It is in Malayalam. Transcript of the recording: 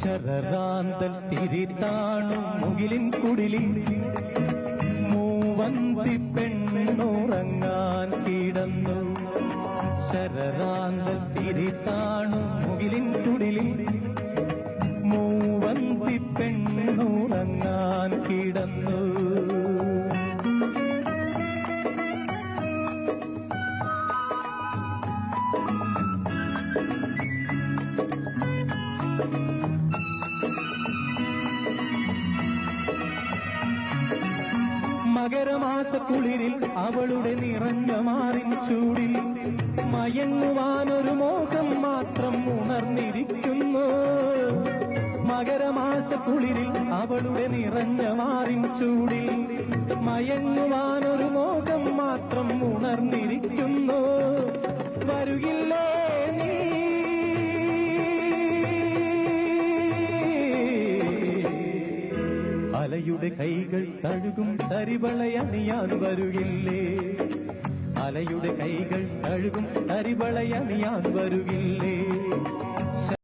ശരറാന്തൽ തിരിതാണു മുകിലിൻ കുടിലിൽ മൂവന്തി പെണ്ണുറങ്ങാൻ കിടന്നു. ശരറാന്തൽ തിരിതാണു മുകിലിൻ കുടിലിൽ മൂവന്തി പെണ്ണുറങ്ങാൻ കിടന്നു. മകരമാസക്കുളിരിൽ അവളുടെ നിറഞ്ഞ മാറിൻ ചൂടിൽ മയങ്ങുവാനൊരു മോഹം മാത്രം ഉണർന്നിരിക്കുന്നു. മകരമാസക്കുളിരിൽ അവളുടെ നിറഞ്ഞ മാറിൻ ചൂടിൽ മയങ്ങുവാനൊരു മോഹം മാത്രം ഉണർന്നിരിക്കുന്നു. വരുകില്ലേ നീ അലയുടെ കൈകൾ തഴുകും തരിവളയണിയാൻ വരുകില്ലേ? അലയുടെ കൈകൾ തഴുകും തരിവളയണിയാൻ വരുകില്ലേ?